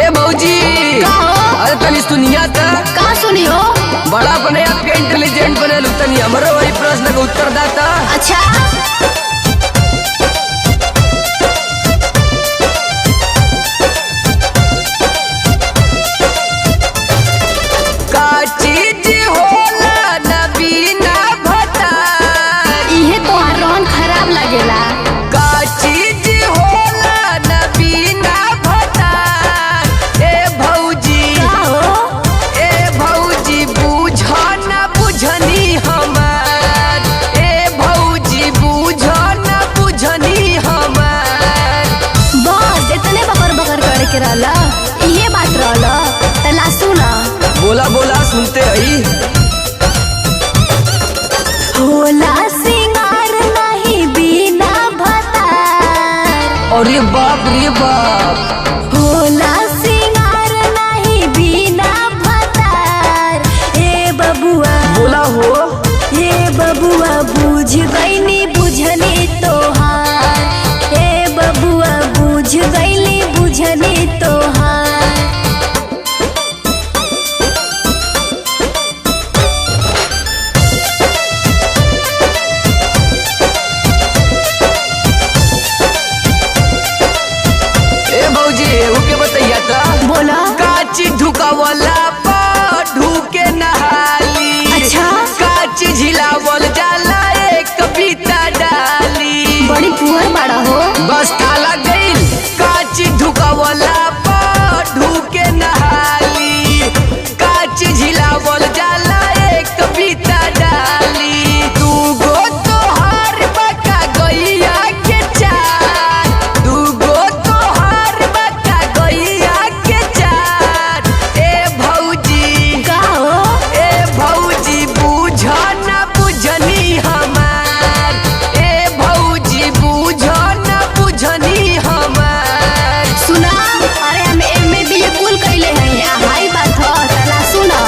ए भौजी का हो? अरे तनी सुनिया था का सुनी हो? बड़ा अपने आप के इंटेलिजेंट बने तनी हमरो वही प्रश्न का उत्तर दाता। अच्छा का चीज होला न बिना भतार, इहे तोहार रोहन खराब लगेला। का चीज होला न बिना भतार। ए भौजी का हो? ए भौजी बुझ न बुझनी हमार, ए भौजी बुझ न बुझनी हमार। बस इतने बकर बकर करे के रहला, इहे बात रहला। तला सुना बोला बोला सुनते हई। होला सिंगार नहीं बिना भतार, अरे बाप रे बाप, होला सिंगार नहीं बिना भतार। ए बबुआ बोला हो। ए बबुआ बुझ गईनी बुझनी तोहार। ए बबुआ बुझ गईनी बुझनी तोहार। ए भौजी एहू के बतैया था बोला काची ढुकावला पा ढूके नहाली। अच्छा। काची झिलावल जाला एक पीता डाली। बड़ी पुअर बाड़ा हो। बस ताला गईल काची ढुकावला पा ढूके नहाली। काची झिलावल जाला एक पीता डाली। दूगो तोहार बका गैया के चार, दूगो तोहार बका गैया के चार। ए भौजी का हो? ए भौजी बुझ न बुझनी हमार, ए भौजी बुझ न बुझनी हमार। सुना अरे हम एमे भी ये कुल कइले हैं। हाई बात हो तला सुना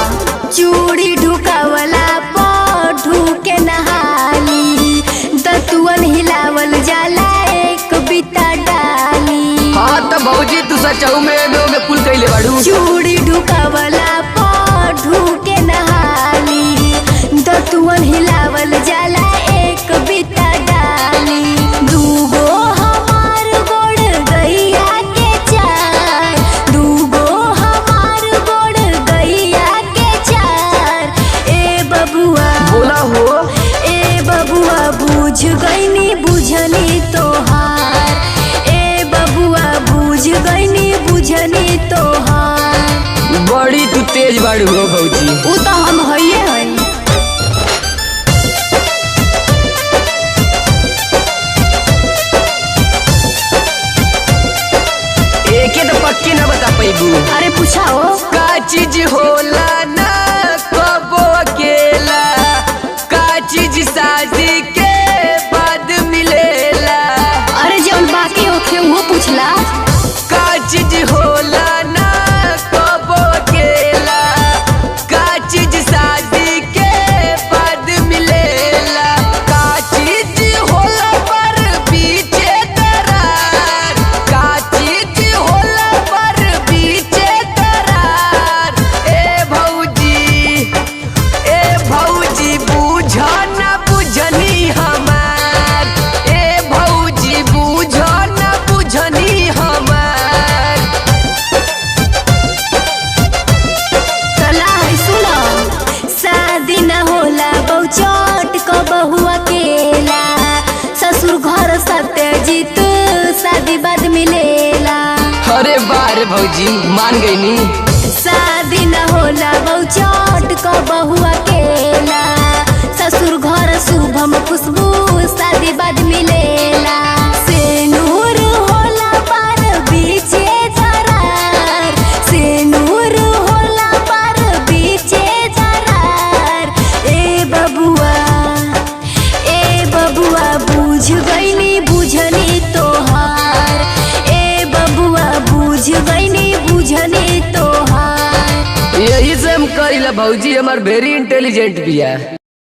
चूड़ी ढुकावला पो ढूके नहाली। दतुअन हिलावल जाला एक बिता डाली। हाँ तो भौजी तू सचहू में कुल कैले बाड़ू। चूड़ी ढुकावला पो ढूके नहाली। दतुअन हिलावल जाला एक बिता डाली। दूगो हमार गोड़ गैया के चार, दूगो हमार गोड़ गैया के चार। ए बबुआ बोला हो। ए बबुआ बुझ गईनी बुझनी तोहार। ए बबुआ बुझ गईनी बुझनी तोहार। बड़ी तू तेज बाड़ू हो भौजी। उ तो हम हइये हई। एके तो पक्की न बता पैबू। अरे पूछाओ का चीज होला ना कबो अकेला, का चीज शादी के बाद मिलेला। अरे जौन बाकी होखे वो पूछला। का चीज होला ना कबो अकेला, का चीज शादी के बाद मिलेला। का चीज होला पर पीछे दरार, का चीज होला पर पीछे दरार। ए भौजी बुझ न बुझनी हमार, ए भौजी बुझ न बुझनी हमार। तला है सुनो शादी न होला बहुचोट को बहु अकेला। ससुर घर सत्यजीत शादी बाद मिलेला। अरे बारे भौजी मान गई नी। शादी न होला बहुचोट को बहु अकेला। ससुर घर शुभम खुशबू शादी बाद मिलेला। सेनूर होला पर बीचे दरार, सेनूर होला पर बीचे दरार। ए बबुआ बुझ गईनी बुझनी तोहार। ए बबुआ बुझ गईनी बुझनी तोहार। यही से हम करिला भौजी हमार वेरी इंटेलिजेंट बिया।